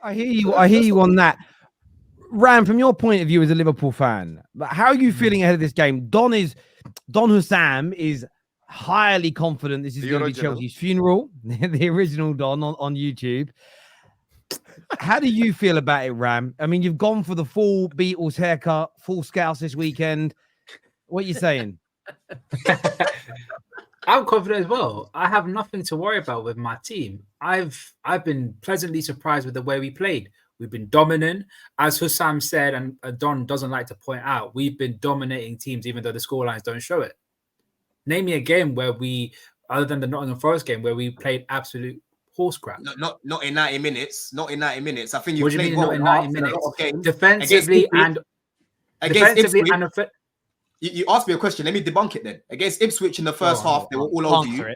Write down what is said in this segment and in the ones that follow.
I hear you. I hear you on that. Ram, from your point of view as a Liverpool fan, how are you feeling ahead of this game? Don Hussam is highly confident this is going to be Chelsea's funeral. The original Don on YouTube. How do you feel about it, Ram? I mean, you've gone for the full Beatles haircut, full Scouse this weekend. What are you saying? I'm confident as well. I have nothing to worry about with my team. I've been pleasantly surprised with the way we played. We've been dominant. As Hussam said, and Don doesn't like to point out, we've been dominating teams even though the scorelines don't show it. Name me a game where we, other than the Nottingham Forest game, where we played absolute horse crap. Not in 90 minutes. Not in 90 minutes. I think you played well not in 90 minutes. Defensively and defensively and you asked me a question. Let me debunk it then. Against Ipswich in the first half, they were all over you.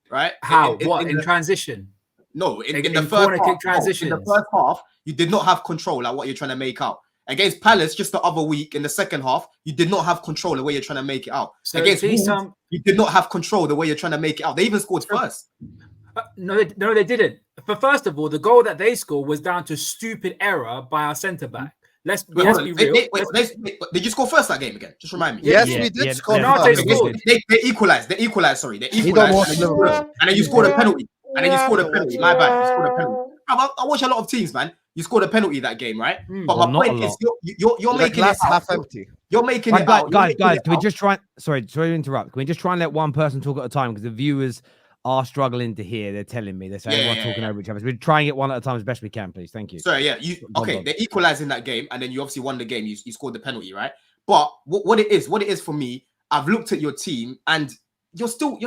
Right? How? In transition? No, in the first half. In the first half, you did not have control at what you're trying to make out. Against Palace, just the other week in the second half, you did not have control the way you're trying to make it out. So against Wolves, you did not have control the way you're trying to make it out. They even scored first. No, they didn't. But first of all, the goal that they scored was down to stupid error by our centre back. Let's be real. Did you score first that game again? Just remind me. Yes, we did score. They equalized. They equalized. Sorry, they equalized. And then you scored a penalty. My bad. You scored a penalty. I watch a lot of teams, man. You scored a penalty that game, right? But my point is, you're making it half empty. You're making it out. Guys, can we just try? Sorry to interrupt. Can we just try and let one person talk at a time, because the viewers are struggling to hear. They're telling me they're saying we're talking over each other. So we're trying it one at a time as best we can, please. Thank you. Sorry, they equalized in that game, and then you obviously won the game. You scored the penalty, right? But what it is for me, I've looked at your team, and you're still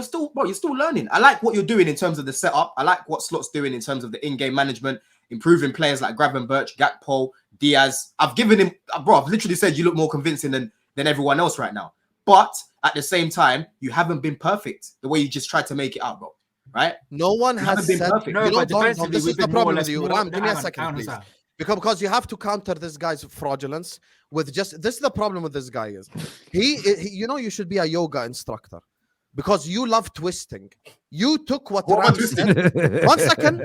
learning. I like what you're doing in terms of the setup. I like what Slot's doing in terms of the in-game management, improving players like Gravenberch, Gakpo, Diaz. I've literally said you look more convincing than everyone else right now. But at the same time, you haven't been perfect the way you just tried to make it out, bro. Right? No one has been perfect. No, but defensively, this is the problem with you. Ram, give me a second, please. Because you have to counter this guy's fraudulence with just this is the problem with this guy is he you should be a yoga instructor. Because you love twisting. You took what Ram said. One second.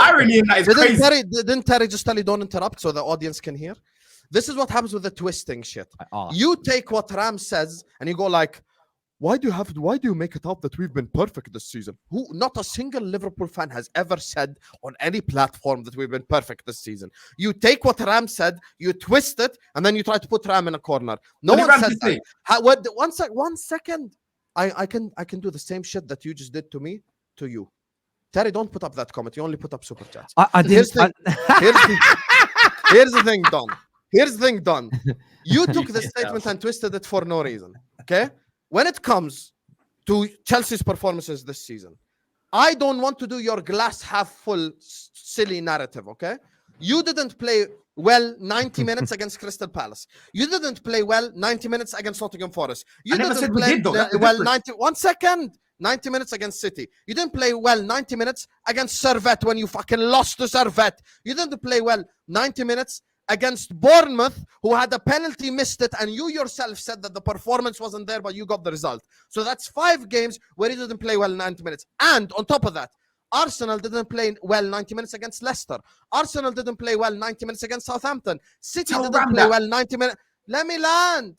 Irony in that is crazy. Didn't Terry just tell you don't interrupt so the audience can hear? This is what happens with the twisting shit. You take what Ram says and you go like, why do you make it up that we've been perfect this season? Not a single Liverpool fan has ever said on any platform that we've been perfect this season. You take what Ram said, you twist it, and then you try to put Ram in a corner. No one says that. One second. I can do the same shit that you just did to me, to you. Terry, don't put up that comment. You only put up super chats. Here's the thing, Don. Here's the thing, Don. You took the statement and twisted it for no reason. Okay? When it comes to Chelsea's performances this season, I don't want to do your glass half full silly narrative, okay? You didn't play well 90 minutes against Crystal Palace. You didn't play well 90 minutes against Nottingham Forest. You didn't play well 90 minutes against City. You didn't play well 90 minutes against Servette when you fucking lost to Servette. You didn't play well 90 minutes against Bournemouth, who had a penalty, missed it, and you yourself said that the performance wasn't there, but you got the result. So that's 5 games where you didn't play well 90 minutes. And on top of that, Arsenal didn't play well 90 minutes against Leicester. Arsenal didn't play well 90 minutes against Southampton. City didn't play well 90 minutes. Let me land.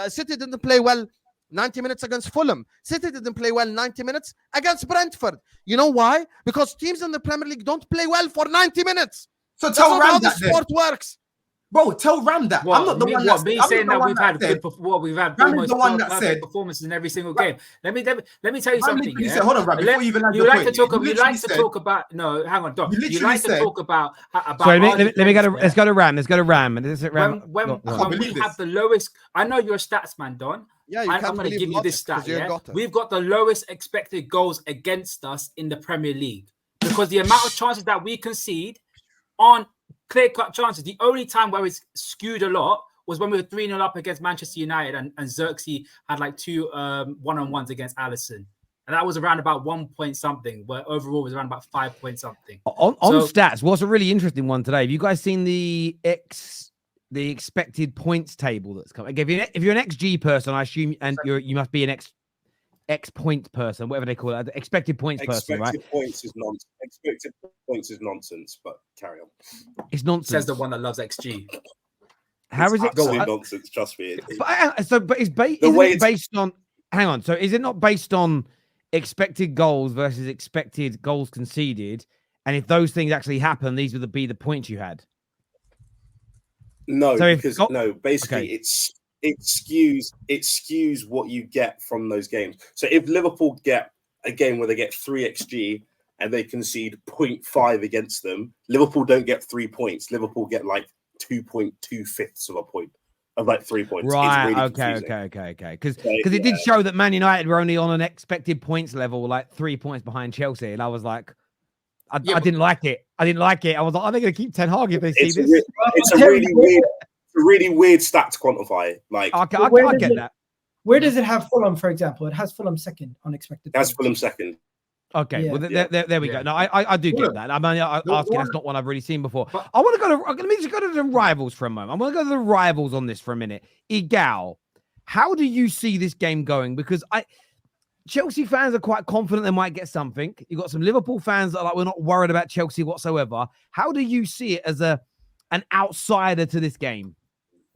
City didn't play well 90 minutes against Fulham. City didn't play well 90 minutes against Brentford. You know why? Because teams in the Premier League don't play well for 90 minutes. So tell Ram how the sport works. Bro, tell Ram that. I'm not the one that me saying that we've had good almost the one that said performances in every single game. Let me tell you something. Yeah? Hold on, Ram. Before you even land you like to talk about. No, hang on, Doc. You like to talk about. Sorry, let me go to. Let's go to Ram. Let's go to Ram. When we have the lowest, I know you're a stats man, Don. Yeah, I'm going to give you this stat. Yeah? We've got the lowest expected goals against us in the Premier League because the amount of chances that we concede aren't clear-cut chances. The only time where it's skewed a lot was when we were 3-0 up against Manchester United and Xerxes had like 2 one-on-ones against Alisson. And that was around about 1 point something, where overall was around about 5 point something. On stats, what's a really interesting one today? Have you guys seen the expected points table that's coming? If you're an XG person, I assume, and you must be an X point person, whatever they call it, expected points person, right? Expected points is nonsense, but carry on. It's nonsense. Says the one that loves XG. How is it? Absolute nonsense. Trust me. But it's based on. Hang on. So is it not based on expected goals versus expected goals conceded? And if those things actually happen, these would be the points you had. No, basically it skews what you get from those games. So if Liverpool get a game where they get 3 XG and they concede 0.5 against them, Liverpool don't get 3 points. Liverpool get like 2.25 of a point of like 3 points. Right. Really Okay. Because it did show that Man United were only on an expected points level, like 3 points behind Chelsea, and I was like, I didn't like it. I was like, are they going to keep Ten Hag if they see this? It's a really weird stat to quantify. Like, I get that. Where does it have Fulham, for example? It has Fulham second on expected. That's Fulham second. Okay, well, there we go. No, I do get that. I mean, asking, that's not one I've really seen before. I want to go to, let me just go to the rivals for a moment. I want to go to the rivals on this for a minute. Igal, how do you see this game going? Because Chelsea fans are quite confident they might get something. You've got some Liverpool fans that are like, we're not worried about Chelsea whatsoever. How do you see it as an outsider to this game?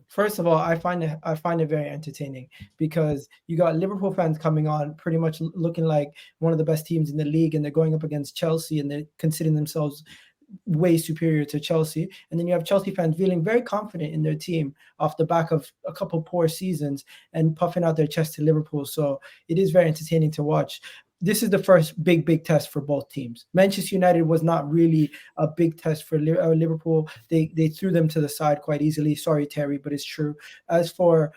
First of all, I find it very entertaining because you got Liverpool fans coming on pretty much looking like one of the best teams in the league, and they're going up against Chelsea and they're considering themselves way superior to Chelsea. And then you have Chelsea fans feeling very confident in their team off the back of a couple poor seasons and puffing out their chest to Liverpool. So it is very entertaining to watch. This is the first big test for both teams. Manchester United was not really a big test for Liverpool. They threw them to the side quite easily. Sorry, Terry, but it's true. As for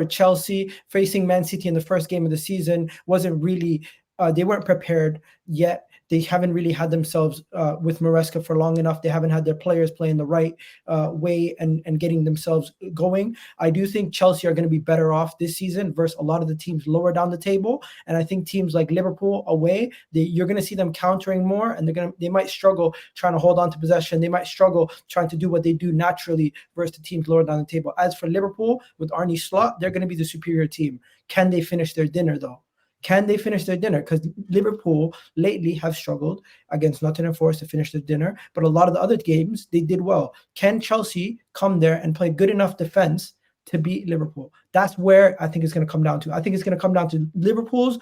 Chelsea, facing Man City in the first game of the season wasn't really they weren't prepared yet. They haven't really had themselves with Maresca for long enough. They haven't had their players playing the right way and getting themselves going. I do think Chelsea are going to be better off this season versus a lot of the teams lower down the table. And I think teams like Liverpool away, you're going to see them countering more, and they might struggle trying to hold on to possession. They might struggle trying to do what they do naturally versus the teams lower down the table. As for Liverpool, with Arne Slot, they're going to be the superior team. Can they finish their dinner, though? Can they finish their dinner? Because Liverpool lately have struggled against Nottingham Forest to finish their dinner, but a lot of the other games, they did well. Can Chelsea come there and play good enough defense to beat Liverpool? That's where I think it's going to come down to. I think it's going to come down to Liverpool's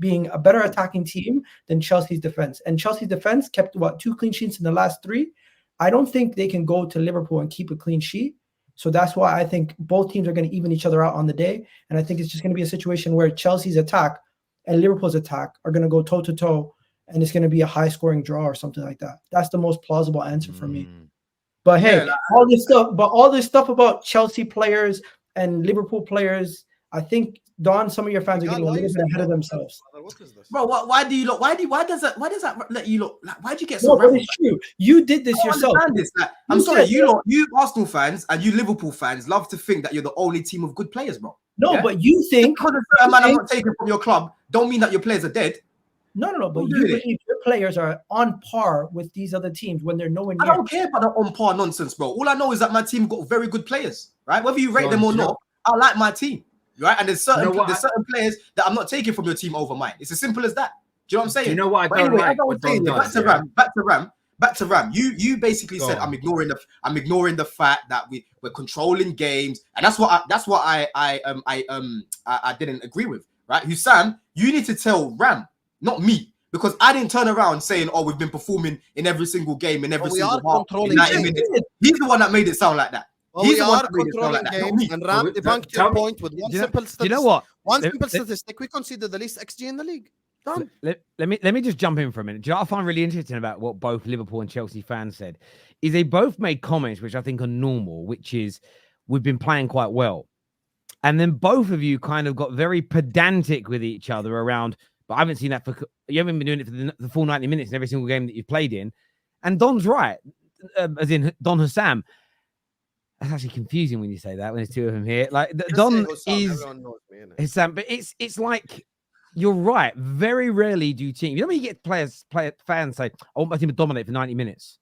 being a better attacking team than Chelsea's defense. And Chelsea's defense kept, 2 clean sheets in the last 3? I don't think they can go to Liverpool and keep a clean sheet. So that's why I think both teams are going to even each other out on the day. And I think it's just going to be a situation where Chelsea's attack and Liverpool's attack are going to go toe-to-toe, and it's going to be a high-scoring draw or something like that. That's the most plausible answer for me. But hey, all this stuff about Chelsea players and Liverpool players, I think, Don, some of your fans are getting a little bit ahead of themselves. What is this? Bro, why do you look? Why does that let you look? Like, why'd you get so? No, but it's true. You did this yourself. This. Like, I'm sorry, you Arsenal fans and you Liverpool fans love to think that you're the only team of good players, bro. No, but you think because a man I'm not taking from your club don't mean that your players are dead. No. But you believe your players are on par with these other teams when they're nowhere near. I don't care about the on par nonsense, bro. All I know is that my team got very good players, right? Whether you rate them or not, I like my team. Right, and there's certain players that I'm not taking from your team over mine. It's as simple as that. Do you know what I'm saying? Do you know what I don't like? Back to Ram. You basically said I'm ignoring the fact that we're controlling games, and that's what I didn't agree with. Right, Hussam, you need to tell Ram, not me, because I didn't turn around saying, "Oh, we've been performing in every single game in every single half." He's the one that made it sound like that. Well, we are controlling games, and Ram debunked your point with one simple statistic. You know what? One simple statistic. We consider the least XG in the league. Done. Let me just jump in for a minute. Do you know what I find really interesting about what both Liverpool and Chelsea fans said? Is they both made comments which I think are normal, which is we've been playing quite well. And then both of you kind of got very pedantic with each other around, but I haven't seen that you haven't been doing it for the full 90 minutes in every single game that you've played in. And Don's right, as in Don Hussam. That's actually confusing when you say that, when there's 2 of them here. Like Don is Hussam, but it's like you're right. Very rarely do teams. You know when you get fans say, "I want my team to dominate for 90 minutes."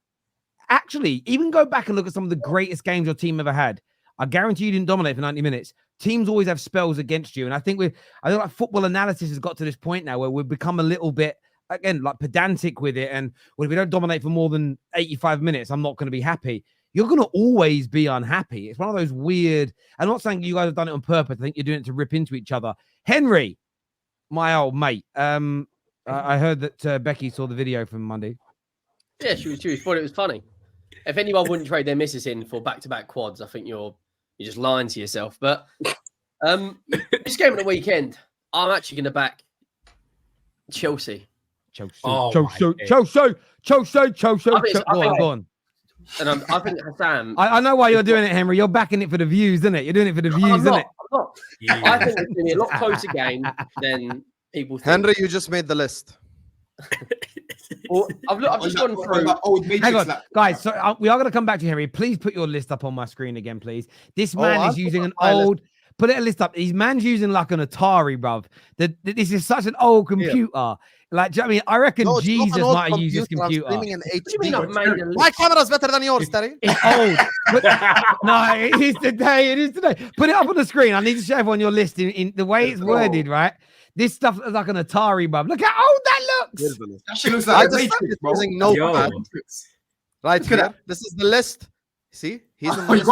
Actually, even go back and look at some of the greatest games your team ever had. I guarantee you didn't dominate for 90 minutes. Teams always have spells against you. And I think like football analysis has got to this point now where we've become a little bit, again, like pedantic with it. And well, if we don't dominate for more than 85 minutes, I'm not going to be happy. You're going to always be unhappy. It's one of those weird, I'm not saying you guys have done it on purpose. I think you're doing it to rip into each other. Henry, my old mate, I heard that Becky saw the video from Monday. Yeah, she thought it was funny. If anyone wouldn't trade their missus in for back-to-back quads, I think you're just lying to yourself. But this game at the weekend, I'm actually going to back Chelsea. Chelsea. Go on. And I think Hassan. I know why you're doing it, Henry. You're backing it for the views, isn't it? You're doing it for the views, isn't it? I'm not. Yeah. I think it's going to be a lot closer game than people think. Henry, you just made the list. Well, I've just gone through. Hang on, guys. So we are going to come back to Henry. Please put your list up on my screen again, please. This man is using an old. Put a list up. His man's using like an Atari, bruv. This is such an old computer. Yeah. Like, do you know what I mean? I reckon Jesus might have used this computer. My camera's better than yours, Terry. It's old. No, it is today. It is today. Put it up on the screen. I need to show everyone your list in the way it's worded, right? This stuff is like an Atari, bruv. Look how old that looks. That shit looks like a Matrix, bro. Right here. This is the list. See? He's on the list.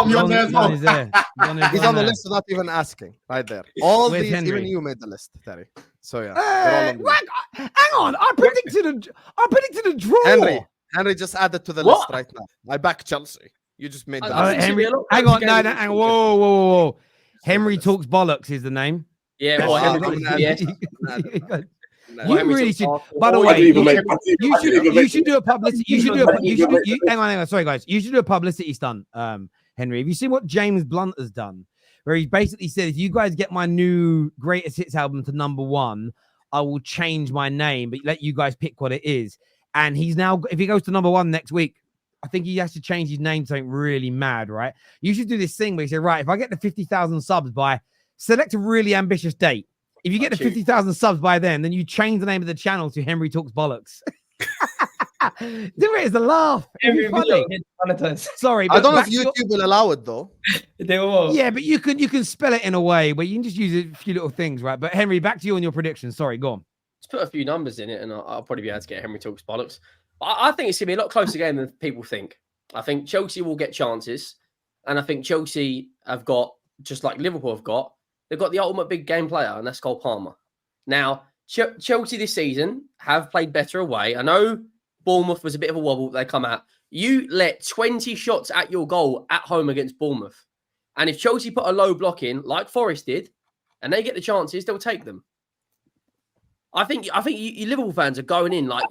He's on the list without even asking. Right there. All these, even you made the list, Terry. So yeah. Hang on. I predicted a draw. Henry just added to the list right now. I back Chelsea. You just made the list. Henry, hang on. No, hang on. Whoa. Henry Talks Bollocks is the name. Yeah, well, you really should. By the way, you should do a publicity. Hang on. Sorry, guys. You should do a publicity stunt, Henry. Have you seen what James Blunt has done? Where he basically said, if you guys get my new greatest hits album to #1, I will change my name, but let you guys pick what it is. And he's now, if he goes to #1 next week, I think he has to change his name to something really mad, right? You should do this thing where you say, right, if I get to 50,000 subs by select a really ambitious date. If you get to 50,000 subs by then you change the name of the channel to Henry Talks Bollocks. Do it as a laugh. Sorry, but I don't know if YouTube will allow it though. They will. Yeah, but you can spell it in a way where you can just use a few little things, right? But Henry, back to you on your predictions. Sorry, go on. Let's put a few numbers in it, and I'll probably be able to get Henry Talks Bollocks. I think it's gonna be a lot closer game than people think. I think Chelsea will get chances, and I think Chelsea have got, just like Liverpool have got, they've got the ultimate big game player, and that's Cole Palmer. Now, Chelsea this season have played better away. I know Bournemouth was a bit of a wobble. They come out. You let 20 shots at your goal at home against Bournemouth. And if Chelsea put a low block in, like Forest did, and they get the chances, they'll take them. I think you Liverpool fans are going in like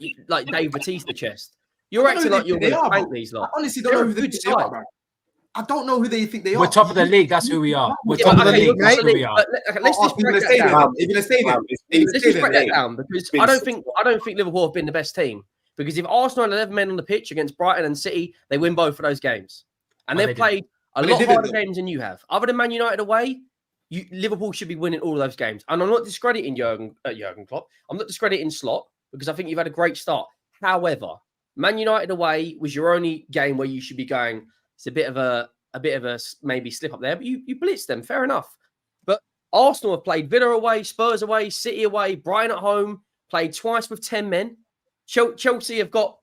Dave Bautista chest. You're acting like you're going to tank these lot. I honestly don't know who they are, bro. I don't know who they think they are. We're top of the league. That's who we are. We're top of the league. That's who we are. Let's just break that down because I don't think Liverpool have been the best team. Because if Arsenal had 11 men on the pitch against Brighton and City, they win both of those games. And they've played a lot harder games than you have. Other than Man United away, Liverpool should be winning all of those games. And I'm not discrediting Jurgen Klopp. I'm not discrediting Slot because I think you've had a great start. However, Man United away was your only game where you should be going, it's a bit of a maybe slip up there, but you blitzed them. Fair enough. But Arsenal have played Villa away, Spurs away, City away, Brighton at home, played twice with 10 men. Chelsea have got,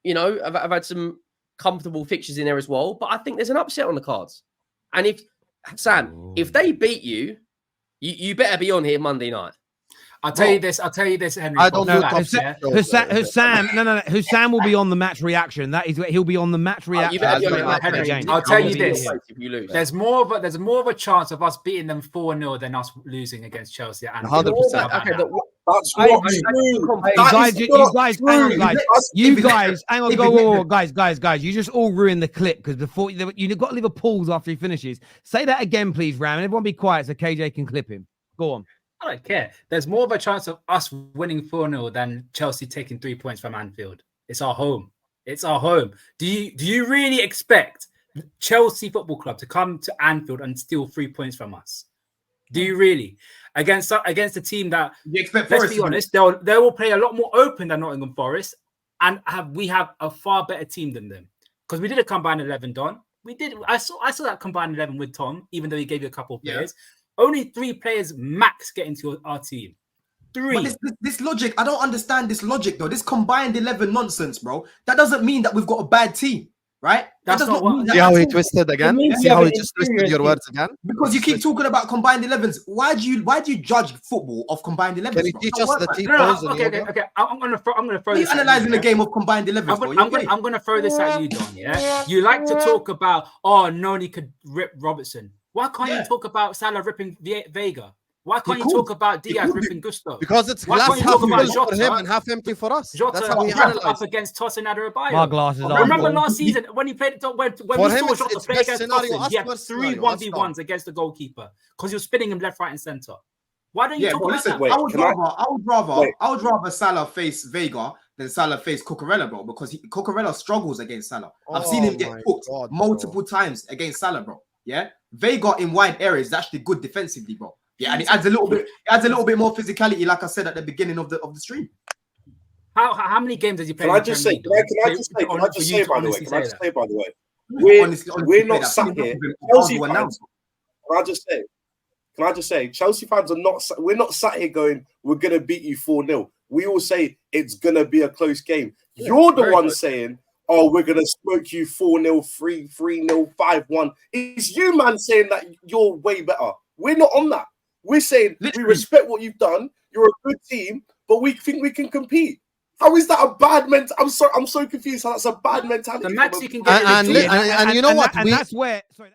have had some comfortable fixtures in there as well. But I think there's an upset on the cards. And if they beat you, you better be on here Monday night. I'll tell you this, Henry. I don't know. Hussam will be on the match reaction. That is, he'll be on the match reaction. I'll tell you this: if you lose, there's more of a chance of us beating them 4-0 than us losing against Chelsea. 100%. Okay, that's what you guys, hang on, whoa, guys, you just all ruined the clip because before you got Liverpool's after he finishes. Say that again, please, Ram. Everyone, be quiet so KJ can clip him. Go on. I don't care. There's more of a chance of us winning 4-0 than Chelsea taking 3 points from Anfield. It's our home. Do you really expect Chelsea Football Club to come to Anfield and steal 3 points from us? Do you really? Against a team that, let's be honest, they will play a lot more open than Nottingham Forest, and we have a far better team than them. Because we did a combined 11, Don. We did. I saw that combined 11 with Tom, even though he gave you a couple of players. Yeah. Only 3 players max get into our team. 3. But this logic, I don't understand this logic though. This combined 11 nonsense, bro. That doesn't mean that we've got a bad team, right? That's not what. See how he twisted again. See how he just twisted your words again. Because you keep talking about combined 11s. Why do you judge football of combined 11s? Can you teach us the T pose? Okay. I'm gonna throw. Are you analyzing the game of combined 11s? I'm gonna throw this at you, Don. Yeah. You like to talk about Noni could rip Robertson. Why can't you talk about Salah ripping Vega? Why can't you talk about Diaz ripping Gusto? Because it's glass half full for him and half empty for us. Jota, that's how we analyze up against Tosin Adarabioyo. My glasses are remember last season when he played when we saw Jota play against Tosin, he had 3 1v1s against the goalkeeper because he was spinning him left, right, and centre. Why don't you talk about that? Wait, I would rather Salah face Vega than Salah face Cucurella, bro, because Cucurella struggles against Salah. I've seen him get hooked multiple times against Salah, bro. Yeah, Vega in wide areas is actually good defensively, bro. Yeah, and it adds a little bit more physicality, like I said at the beginning of the stream. How many games has he played? Can I just say, by the way, we're not sat here. Chelsea fans, can I just say, Chelsea fans are not. We're not sat here going, we're gonna beat you 4-0. We all say it's gonna be a close game. You're the one saying, oh, we're gonna smoke you 4-0, 3-0, 5-1. It's you, man, saying that you're way better. We're not on that. We're saying we respect what you've done. You're a good team, but we think we can compete. How is that a bad mentality? I'm so confused. How that's a bad mentality. The max you can get, and you know what? And that's where. Sorry.